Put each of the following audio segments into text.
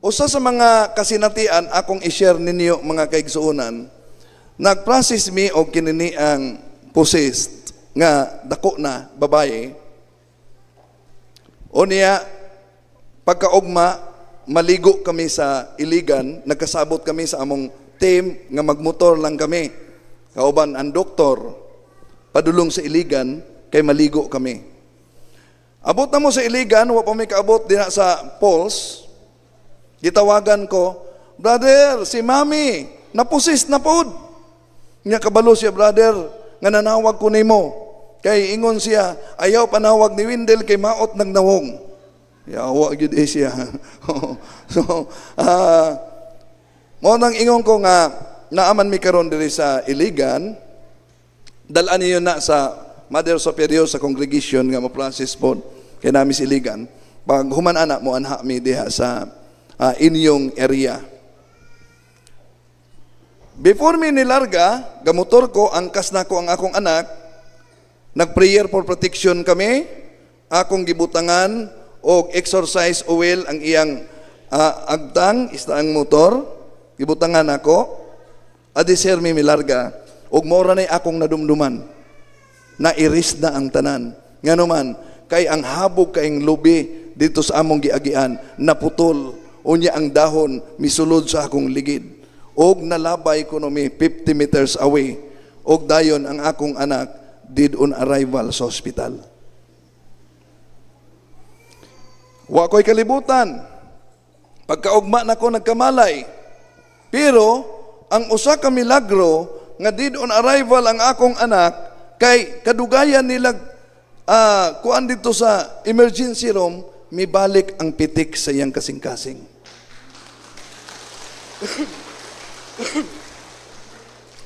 Usa sa mga kasinatian akong i-share ninyo mga kaigsuonan, nag-process me og kinini ang possessed nga dako na babae. O niya, pagkaugma, maligo kami sa Iligan, nagkasabot kami sa among team nga magmotor lang kami. Kauban ang doktor, padulong sa Iligan, kay maligo kami. Abot na mo sa Iligan, wa pa may kaabot din sa Pulse. Gitawagan ko, brother, si mami, napusis na pod. Nga kabalo siya, brother, nga nanawag ko nimo. Kay ingon siya, ayaw panawag ni Windel kay maot nagnawong. Yawa gyud siya. So, mo nang ingon ko nga naaman mi karon diri sa Iligan, dalan niyo na sa Mother Superior sa congregation nga mo-process pod kay nami sa Iligan. Pag human ana mo anha mi diha sa inyong area. Before mi nilarga, gamotor ko, angkas na ko ang akong anak, nag-prayer for protection kami, akong gibutangan og exercise oil ang iyang agtang, ang motor, gibutangan ako, adisir mi milarga, og mora na akong nadumduman, na-iris na ang tanan. Nga naman, kay ang habog kaing lubi dito sa among giagian, naputol, unya ang dahon, misulod sa akong ligid. Og nalabay ko no mi 50 meters away. Og dayon ang akong anak did on arrival sa hospital. Wa ko'y kalibutan. Pagkaugma na ko nagkamalay. Pero, ang usa ka milagro, nga did on arrival ang akong anak, kay kadugayan nila, kuan dito sa emergency room, mibalik ang pitik sa iyang kasing-kasing.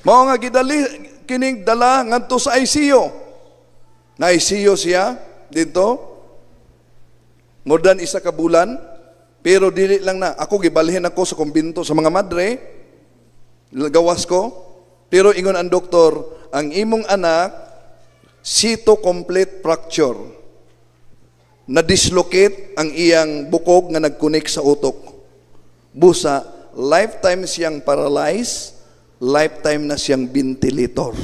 Mao nga gidali kining dala ngadto sa ICU. Na ICU siya dito. More than isa ka bulan, pero dili lang na ako gibalhin ako sa kumbinto sa mga madre. Gawas ko, pero ingon ang doktor, ang imong anak complete fracture. Na-dislocate ang iyang bukog nga nagkunik sa utok. Busa, lifetime siyang paralyzed, lifetime na siyang ventilator.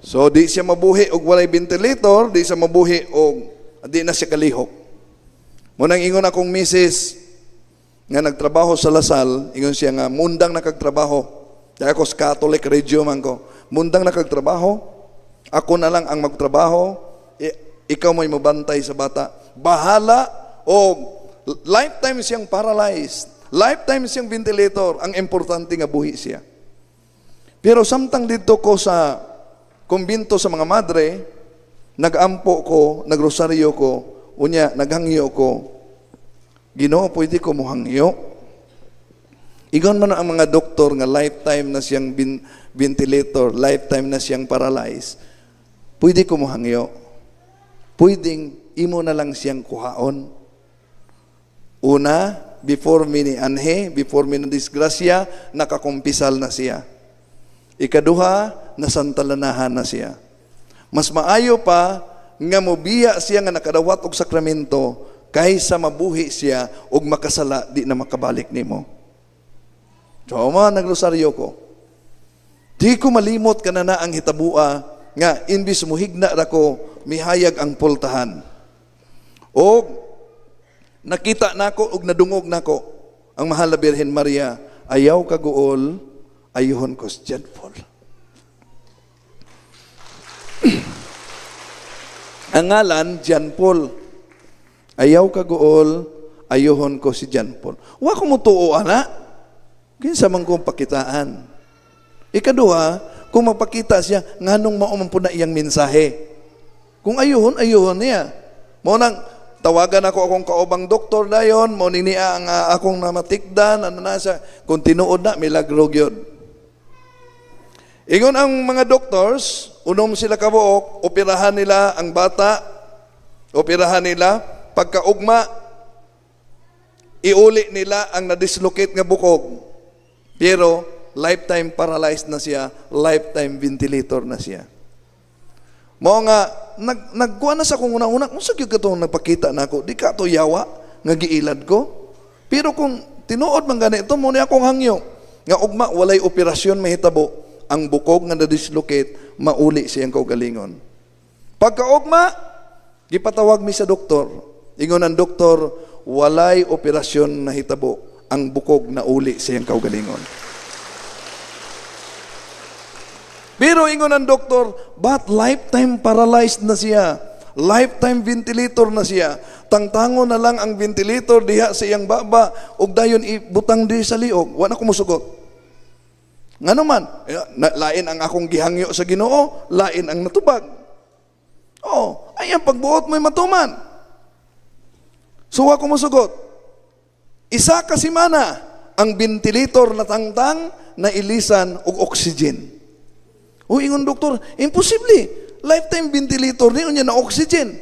So, di siya mabuhi og walay ventilator, di siya mabuhi og di na siya kalihok. Munang ingon akong misis nga nagtrabaho sa Lasal, ingon siya nga, mundang nakagtrabaho. Kaya ako sa Catholic radio man ko, mundang nakagtrabaho, ako na lang ang magtrabaho, ikaw mo'y mabantay sa bata. Bahala o lifetime siyang paralyzed. Lifetime siyang ventilator. Ang importante nga buhi siya. Pero samtang dito ko sa kumbinto sa mga madre, nagampo ko, nagrosaryo ko, unya, naghangyo ko, Ginoo, pwede ko muhangyo. Igon man ang mga doktor nga lifetime na siyang ventilator, lifetime na siyang paralyzed. Pwede ko muhangyo. Pwedeng imo na lang siyang kuhaon. Una, before mi ni anhe, before mi na disgrasya, nakakumpisal na siya. Ikaduha, nasantalanahan na siya. Mas maayo pa, nga mobiya siya nga nakadawat og sakramento, kaysa mabuhi siya og makasala, di na makabalik nimo. So, naglosaryo ko. Di ko malimot ka na ang hitabua, nga imbis muhigna ra ko, mihayag ang pultahan. O, nakita nako og nadungog nako ang mahal na Birhen Maria, ayaw kaguol, ayuhon ko si John Paul. Ang ngalan, John Paul. Ayaw kaguol, ayuhon ko si John Paul. Wa ko mo tuo, ana. Kinsa man kong pakitaan. Ikaduha, kung mapakita siya, nganong maumampo na iyang mensahe. Kung ayuhon, ayuhon niya. Mo nang tawagan ako akong kaobang doktor dayon, mo niya ang akong namatikdan, ano na siya, kung tinuod na, milagro gyud. Ingon ang mga doctors, unom sila kabuok, operahan nila ang bata, operahan nila, pagkaugma, iuli nila ang na-dislocate nga bukog. Pero, lifetime paralyzed na siya, lifetime ventilator na siya. Mo nga, nagkuha na sa kung una-una, kung sa gyud ka itong nagpakita na ako, di ka ito yawa, nga giilad ko. Pero kung tinuod man ganito, muna akong hangyo. Nga ugma, walay operasyon mahitabo, ang bukog nga na-dislocate, mauli siyang kaugalingon. Pagkaugma, gipatawag mi sa doktor. Ingon ang doktor, walay operasyon na hitabo, ang bukog na uli siyang kaugalingon. Pero ingon ang doktor, but lifetime paralyzed na siya. Lifetime ventilator na siya. Tangtango na lang ang ventilator diha sa iyang baba ug dayon ibutang di sa liog. Wa na ko mosugot. Ngano man, lain ang akong gihangyo sa Ginoo, lain ang natubag. Oh, ay ang pagbuot mo'y matuman. So wa ko mosugot. Isa ka semana ang ventilator na tangtang na ilisan og oxygen. O ingon doktor, imposible. Lifetime ventilator ni unya na oxygen.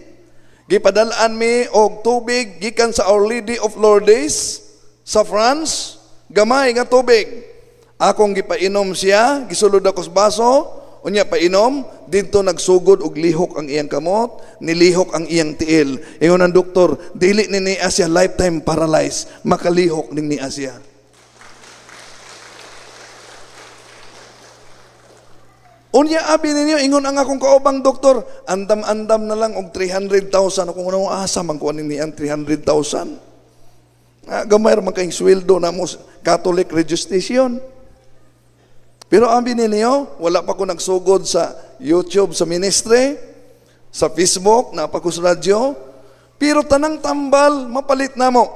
Gipadalaan mi og tubig gikan sa Our Lady of Lourdes sa France, gamay nga tubig. Akong gipainom siya, gisulod ako sa baso, unya painom, didto nagsugod og lihok ang iyang kamot, nilihok ang iyang tiil. Ingon ang doktor, dili ni niya siya lifetime paralyzed, makalihok ning niya siya. Unya abi ninyo, ingon ang akong kaubang doktor, andam-andam na lang og 300,000. Kung anong asa man kuha niya ang 300,000. Gamay man kayong sweldo na mo Catholic registration. Pero abi ninyo, wala pa ko nagsugod sa YouTube, sa ministry, sa Facebook, na pa ko sa radyo. Pero tanang tambal, mapalit na mo.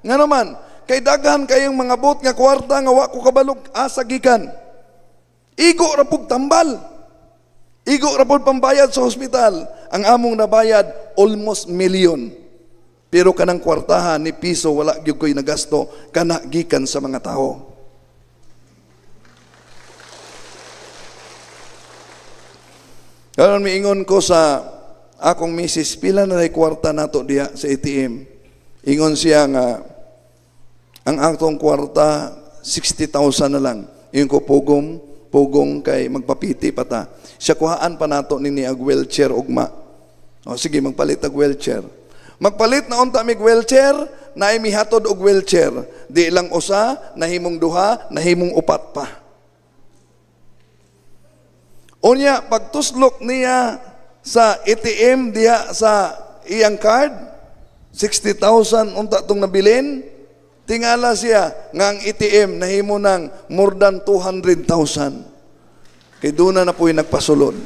Nga naman, kay daghan kayong mga bot nga kwarta nga wa ko kabalog asa gikan. Igo rapog tambal. Igo rapog pambayad sa hospital. Ang among nabayad, almost million. Pero kanang kwartahan ni piso, wala gyud ko'y nagasto, kana gikan sa mga tao. Karon miingon ko sa akong misis, pila na kwarta nato diha sa ATM. Ingon siya nga, ang atong kwarta, 60,000 na lang. Ingon ko, pugong kay magpapiti pa ta. Siya kuhaan pa nato nini ag wheelchair ugma. O sige, magpalit ag wheelchair. Magpalit na unta mig wheelchair, na mihatod og wheelchair. Di lang usa, nahimong duha, nahimong upat pa. Unya, pagtuslok niya sa ATM diha sa iyang card, 60,000 unta tong nabilin, tingala siya nga ang ATM nahimo ng more than 200,000. Kay doon na po'y nagpasulod.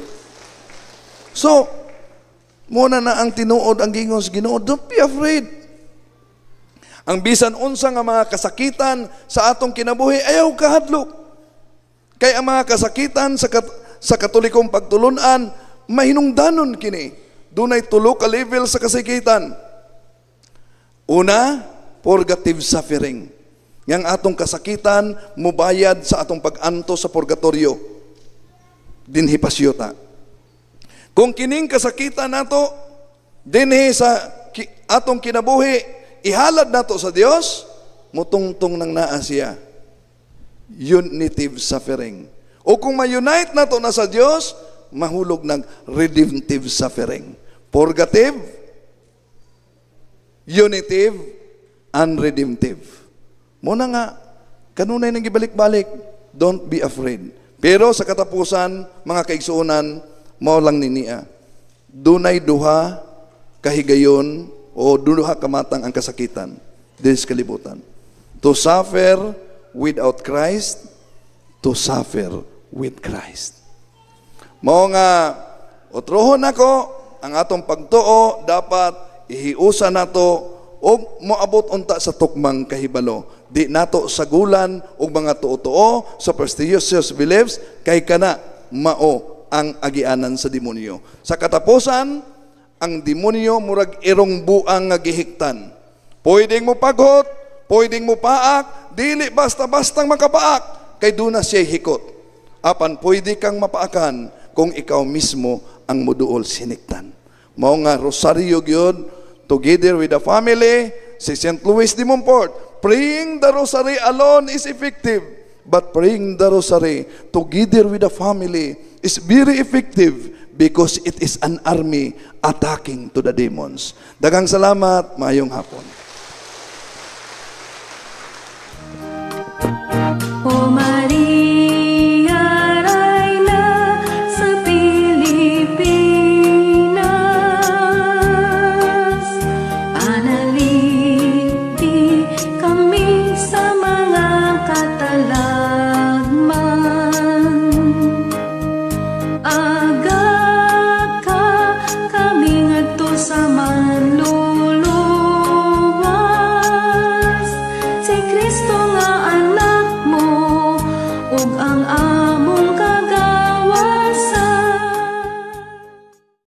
So, muna na ang tinuod ang gingon sa Ginoo, don't be afraid. Ang bisan unsa nga mga kasakitan sa atong kinabuhi, ayaw kahadlok. Kay ang mga kasakitan sa katolikong pagtulunan, mahinungdanon kini. Dunay tulo ka level sa kasakitan. Una, purgative suffering. Yang atong kasakitan, mubayad sa atong pag-anto sa purgatorio. Dinhi pasyota. Kung kining kasakitan nato, dinhi sa atong kinabuhi, ihalad nato sa Dios, mutungtong nang naa siya. Unitive suffering. O kung ma-unite nato na sa Dios, mahulog ng redemptive suffering. Purgative, unitive, unredemptive. Muna nga, kanunay nang gibalik-balik, don't be afraid. Pero sa katapusan, mga kaigsuunan, mao lang niya. Dunay duha kahigayon o duha kamatang ang kasakitan. This kalibutan. To suffer without Christ, to suffer with Christ. Mao nga, utrohon ako, ang atong pagtuo, dapat ihiusa nato o moabot unta sa tukmang kahibalo. Di nato sagulan og mga tuo-tuo, superstitious beliefs, kay kana mao ang agianan sa demonyo. Sa katapusan, ang demonyo murag irong buang nga gihiktan. Pwedeng mo paghot, pwedeng mo paak, dili basta-bastang makapaak, kay duna siya hikot. Apan pwede kang mapaakan kung ikaw mismo ang muduol siniktan. Mao nga rosaryo gyud, together with the family, si St. Louis de Montfort, praying the rosary alone is effective, but praying the rosary together with the family is very effective because it is an army attacking to the demons. Daghang salamat, maayong hapon. O Maria.